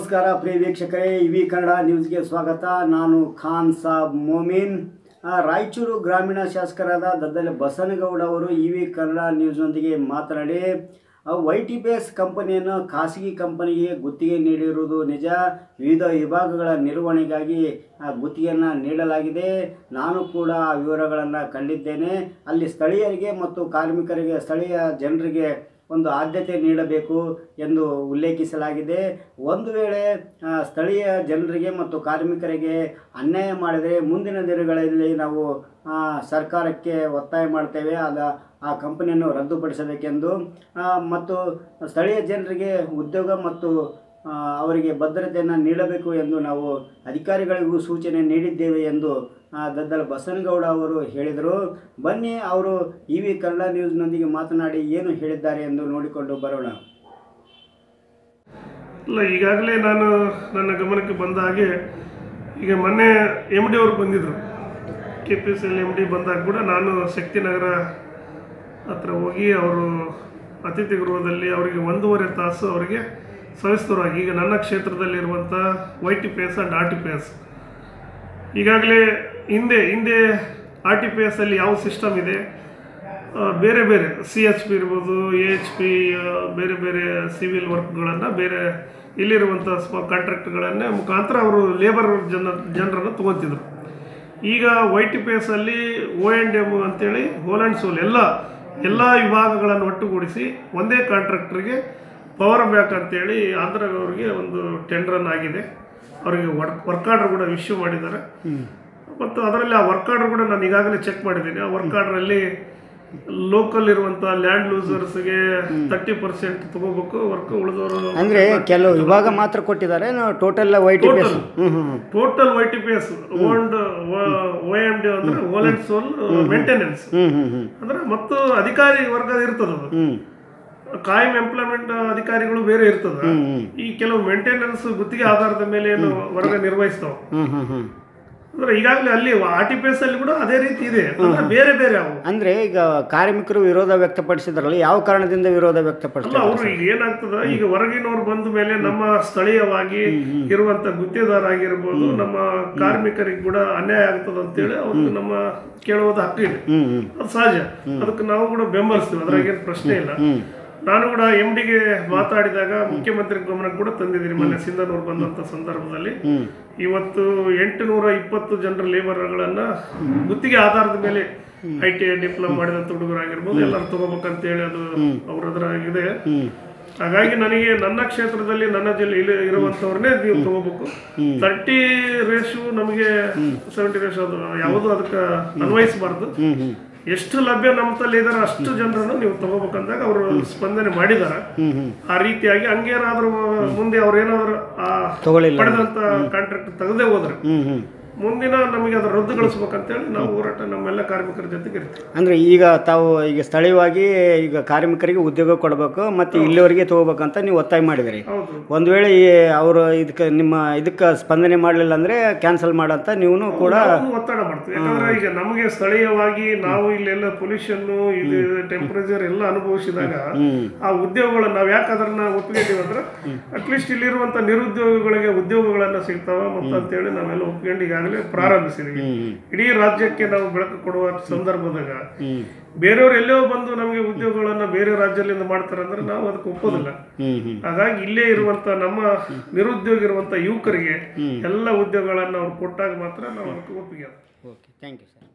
ನಮಸ್ಕಾರ ಪ್ರಿಯ ವೀಕ್ಷಕರೇ, ಇವಿ ಕನ್ನಡ ನ್ಯೂಸ್ಗೆ ಸ್ವಾಗತ. ನಾನು ಖಾನ್ ಸಾಬ್ ಮೊಮಿನ್. ರಾಯಚೂರು ಗ್ರಾಮೀಣ ಶಾಸಕರಾದ ದದ್ದಲೆ ಬಸನಗೌಡ ಅವರು ಇವಿ ಕನ್ನಡ ನ್ಯೂಸ್ನೊಂದಿಗೆ ಮಾತನಾಡಿ YTPS ಕಂಪನಿಯನ್ನು ಖಾಸಗಿ ಕಂಪನಿಗೆ ಗುತ್ತಿಗೆ ನೀಡಿರುವುದು ನಿಜ. ವಿವಿಧ ವಿಭಾಗಗಳ ನಿರ್ವಹಣೆಗಾಗಿ ಗುತ್ತಿಗೆಯನ್ನು ನೀಡಲಾಗಿದೆ. ನಾನು ಕೂಡ ಆ ವಿವರಗಳನ್ನು ಕಂಡಿದ್ದೇನೆ. ಅಲ್ಲಿ ಸ್ಥಳೀಯರಿಗೆ ಮತ್ತು ಕಾರ್ಮಿಕರಿಗೆ, ಸ್ಥಳೀಯ ಜನರಿಗೆ ಒಂದು ಆದ್ಯತೆ ನೀಡಬೇಕು ಎಂದು ಉಲ್ಲೇಖಿಸಲಾಗಿದೆ. ಒಂದು ವೇಳೆ ಸ್ಥಳೀಯ ಜನರಿಗೆ ಮತ್ತು ಕಾರ್ಮಿಕರಿಗೆ ಅನ್ಯಾಯ ಮಾಡಿದರೆ ಮುಂದಿನ ದಿನಗಳಲ್ಲಿ ನಾವು ಸರ್ಕಾರಕ್ಕೆ ಒತ್ತಾಯ ಮಾಡ್ತೇವೆ, ಆ ಕಂಪನಿಯನ್ನು ರದ್ದುಪಡಿಸಬೇಕೆಂದು ಮತ್ತು ಸ್ಥಳೀಯ ಜನರಿಗೆ ಉದ್ಯೋಗ ಮತ್ತು ಅವರಿಗೆ ಭದ್ರತೆಯನ್ನು ನೀಡಬೇಕು ಎಂದು ನಾವು ಅಧಿಕಾರಿಗಳಿಗೂ ಸೂಚನೆ ನೀಡಿದ್ದೇವೆ ಎಂದು ದದ್ದಲ ಬಸನಗೌಡ ಅವರು ಹೇಳಿದರು. ಬನ್ನಿ ಅವರು ಇವಿ ಕನ್ನಡ ನ್ಯೂಸ್ನೊಂದಿಗೆ ಮಾತನಾಡಿ ಏನು ಹೇಳಿದ್ದಾರೆ ಎಂದು ನೋಡಿಕೊಂಡು ಬರೋಣ. ಇಲ್ಲ, ಈಗಾಗಲೇ ನನ್ನ ಗಮನಕ್ಕೆ ಬಂದ ಹಾಗೆ ಈಗ ಮೊನ್ನೆ MD ಅವರು ಬಂದಿದ್ದರು. KPCL MD ಬಂದಾಗ ಕೂಡ ನಾನು ಶಕ್ತಿನಗರ ಹತ್ರ ಹೋಗಿ ಅವರು ಅತಿಥಿ ಗೃಹದಲ್ಲಿ ಅವರಿಗೆ 1.5 ತಾಸು ಅವರಿಗೆ ಸವಿಸ್ತರವಾಗಿ ಈಗ ನನ್ನ ಕ್ಷೇತ್ರದಲ್ಲಿರುವಂಥ YTPS ಆ್ಯಂಡ್ RTPS ಈಗಾಗಲೇ ಹಿಂದೆ RTPS ಅಲ್ಲಿ ಯಾವ ಸಿಸ್ಟಮ್ ಇದೆ, ಬೇರೆ ಬೇರೆ CHP ಇರ್ಬೋದು, AHP, ಬೇರೆ ಬೇರೆ ಸಿವಿಲ್ ವರ್ಕ್ಗಳನ್ನು ಬೇರೆ ಇಲ್ಲಿರುವಂಥ ಕಾಂಟ್ರಾಕ್ಟ್ಗಳನ್ನೇ ಮುಖಾಂತರ ಅವರು ಲೇಬರ್ ಜನರನ್ನು ತೊಗೊತಿದ್ರು. ಈಗ YTPS ಅಲ್ಲಿ O&M ಅಂತೇಳಿ ಹೋಲ್ ಆ್ಯಂಡ್ ಸೋಲ್ ಎಲ್ಲ ವಿಭಾಗಗಳನ್ನು ಒಟ್ಟುಗೂಡಿಸಿ ಒಂದೇ ಕಾಂಟ್ರಾಕ್ಟ್ರಿಗೆ ಪವರ್ ಬ್ಯಾಕ್ ಅಂತೇಳಿ ಆಂಧ್ರದವರಿಗೆ ಒಂದು ಟೆಂಡರನ್ನು ಆಗಿದೆ. ಅವರಿಗೆ ವರ್ಕ್ ಆರ್ಡರ್ ಕೂಡ ಇಶ್ಯೂ ಮಾಡಿದ್ದಾರೆ. ಮತ್ತು ಅದರಲ್ಲಿ ಆ ವರ್ಕ್ ಆರ್ಡರ್ ಕೂಡ ನಾನು ಈಗಾಗಲೇ ಚೆಕ್ ಮಾಡಿದ್ದೀನಿ. ಆ ವರ್ಕ್ ಆರ್ಡ್ರಲ್ಲಿ ಲೋಕಲ್ ಇರುವಂಥ ಲ್ಯಾಂಡ್ ಲೂಸರ್ಸ್ಗೆ 30% ತಗೋಬೇಕು, ವರ್ಕ್ ಉಳಿದವರು ಅಂದರೆ ಕೆಲವು ವಿಭಾಗ ಮಾತ್ರ ಕೊಟ್ಟಿದ್ದಾರೆ. ಟೋಟಲ್ YTPS OMD ಅಂದರೆ ಹೋಲ್ ಆ್ಯಂಡ್ ಸೋಲ್ ಮೇಂಟೆನೆನ್ಸ್ ಅಂದ್ರೆ ಮತ್ತು ಅಧಿಕಾರಿ ವರ್ಗ ಇರ್ತದದು. ಕಾಯಂ ಎಂಪ್ಲಾಯ್ಮೆಂಟ್ ಅಧಿಕಾರಿಗಳು ಬೇರೆ ಇರ್ತದ. ಈ ಕೆಲವು ಮೇಂಟೆನೆನ್ಸ್ ಗುತ್ತಿಗೆ ಆಧಾರದ ಮೇಲೆ ವರ್ಗ ನಿರ್ವಹಿಸ್ತಾವ. ಅಂದ್ರೆ ಈಗಾಗಲೇ ಅಲ್ಲಿ RTPS ಅಲ್ಲಿ ಕೂಡ ಅದೇ ರೀತಿ ಇದೆ, ಬೇರೆ ಬೇರೆ ಅವು. ಅಂದ್ರೆ ಈಗ ಕಾರ್ಮಿಕರು ವಿರೋಧ ವ್ಯಕ್ತಪಡಿಸಿದ್ರಲ್ಲ, ಯಾವ ಕಾರಣದಿಂದ ವಿರೋಧ ವ್ಯಕ್ತಪಡಿಸಿದ್ರು? ಅವರು ಈಗ ಏನಾಗ್ತದ, ಈಗ ಹೊರಗಿನವ್ರು ಬಂದ ಮೇಲೆ ನಮ್ಮ ಸ್ಥಳೀಯವಾಗಿ ಇರುವಂತ ಗುತ್ತೇದಾರ ಆಗಿರ್ಬೋದು, ನಮ್ಮ ಕಾರ್ಮಿಕರಿಗೆ ಕೂಡ ಅನ್ಯಾಯ ಆಗ್ತದ ಅಂತೇಳಿ ಅವ್ರಿಗೆ ನಮ್ಮ ಕೇಳುವುದು ಹಕ್ಕಿದೆ, ಅದು ಸಹಜ. ಅದಕ್ಕೆ ನಾವು ಕೂಡ ಬೆಂಬಲಿಸ್ತೀವಿ, ಅದ್ರಾಗೇನು ಪ್ರಶ್ನೆ ಇಲ್ಲ. ನಾನು ಕೂಡ MDಗೆ ಮಾತಾಡಿದಾಗ ಮುಖ್ಯಮಂತ್ರಿ ಗಮನಕ್ಕೆ ಕೂಡ ತಂದಿದ್ದೀನಿ. ಮೊನ್ನೆ ಸಿಂಧನೂರು ಬಂದಂಥ ಸಂದರ್ಭದಲ್ಲಿ ಇವತ್ತು 820 ಜನರ ಲೇಬರ್ಗಳನ್ನು ಗುತ್ತಿಗೆ ಆಧಾರದ ಮೇಲೆ ITI ಡಿಪ್ಲೊಮಾ ಮಾಡಿದಂಥ ಹುಡುಗರಾಗಿರ್ಬೋದು ಎಲ್ಲರೂ ತಗೋಬೇಕಂತೇಳಿ ಅದು ಅವರದ್ರಾಗಿದೆ. ಹಾಗಾಗಿ ನನಗೆ ನನ್ನ ಕ್ಷೇತ್ರದಲ್ಲಿ ನನ್ನ ಜಿಲ್ಲೆ ಇರುವಂಥವ್ರನ್ನೇ ನೀವು ತಗೋಬೇಕು. 30 ರೇಷು ನಮಗೆ 70 ರೇಷು ಅದು ಯಾವುದೂ ಅದಕ್ಕೆ ಅನ್ವಯಿಸಬಾರ್ದು. ಎಷ್ಟು ಲಭ್ಯ ನಮ್ಮ ತಲೆ ಇದಾರೆ ಅಷ್ಟು ಜನರನ್ನು ನೀವು ತಗೋಬೇಕಂದಾಗ ಅವರು ಸ್ಪಂದನೆ ಮಾಡಿದಾರೆ. ಆ ರೀತಿಯಾಗಿ ಹಂಗೇನಾದ್ರೂ ಮುಂದೆ ಅವ್ರು ಏನಾದ್ರು ಪಡೆದಂತ ಕಾಂಟ್ರಾಕ್ಟ್ ತೆಗೆದೇ ಹೋದ್ರೆ ಮುಂದಿನ ನಮಗೆ ಅದರ ರದ್ದುಗೊಳಿಸ್ಬೇಕಂತೇಳಿ ನಾವು ಹೋರಾಟ ನಮ್ಮೆಲ್ಲ ಕಾರ್ಮಿಕರ ಜೊತೆಗೆ ಇರ್ತೀವಿ. ಅಂದರೆ ಈಗ ತಾವು ಈಗ ಸ್ಥಳೀಯವಾಗಿ ಈಗ ಕಾರ್ಮಿಕರಿಗೆ ಉದ್ಯೋಗ ಕೊಡಬೇಕು ಮತ್ತು ಇಲ್ಲಿವರೆಗೆ ತಗೋಬೇಕಂತ ನೀವು ಒತ್ತಾಯ ಮಾಡಿದ್ರಿ. ಒಂದು ವೇಳೆ ಅವರು ಇದಕ್ಕೆ ಸ್ಪಂದನೆ ಮಾಡಲಿಲ್ಲ ಅಂದರೆ ಕ್ಯಾನ್ಸಲ್ ಮಾಡಂತ ನೀವು ಕೂಡ ಒತ್ತಡ ಮಾಡ್ತೀವಿ. ಯಾಕಂದ್ರೆ ಈಗ ನಮಗೆ ಸ್ಥಳೀಯವಾಗಿ ನಾವು ಇಲ್ಲೆಲ್ಲ ಪೊಲ್ಯೂಷನ್ನು, ಇದು ಟೆಂಪರೇಚರ್ ಎಲ್ಲ ಅನುಭವಿಸಿದಾಗ ಆ ಉದ್ಯೋಗಗಳನ್ನ ನಾವು ಯಾಕೆ ಅದನ್ನ ಒಪ್ಪಿಕೊಂಡಿವಿ ಅಂದ್ರೆ ಅಟ್ಲೀಸ್ಟ್ ಇಲ್ಲಿರುವಂಥ ನಿರುದ್ಯೋಗಿಗಳಿಗೆ ಉದ್ಯೋಗಗಳನ್ನ ಸಿಗ್ತಾವ ಮತ್ತು ಅಂತೇಳಿ ನಾವೆಲ್ಲ ಒಪ್ಕೊಂಡು ಈಗಾಗಲೇ ಪ್ರಾರಂಭಿಸಿದ್ವಿ. ಇಡೀ ರಾಜ್ಯಕ್ಕೆ ನಾವು ಬೆಳಕು ಕೊಡುವ ಸಂದರ್ಭದಾಗ ಬೇರೆಯವ್ರು ಎಲ್ಲೋ ಬಂದು ನಮಗೆ ಉದ್ಯೋಗಗಳನ್ನ ಬೇರೆ ರಾಜ್ಯದಿಂದ ಮಾಡ್ತಾರೆ ಅಂದ್ರೆ ನಾವು ಅದಕ್ಕೆ ಒಪ್ಪೋದಿಲ್ಲ. ಹಾಗಾಗಿ ಇಲ್ಲೇ ಇರುವಂತ ನಮ್ಮ ನಿರುದ್ಯೋಗ ಇರುವಂತ ಯುವಕರಿಗೆ ಎಲ್ಲ ಉದ್ಯೋಗಗಳನ್ನ ಅವ್ರು ಕೊಟ್ಟಾಗ ಮಾತ್ರ ನಾವು ಅದಕ್ಕೆ ಒಪ್ಪಿಗೆ. Okay, thank you sir.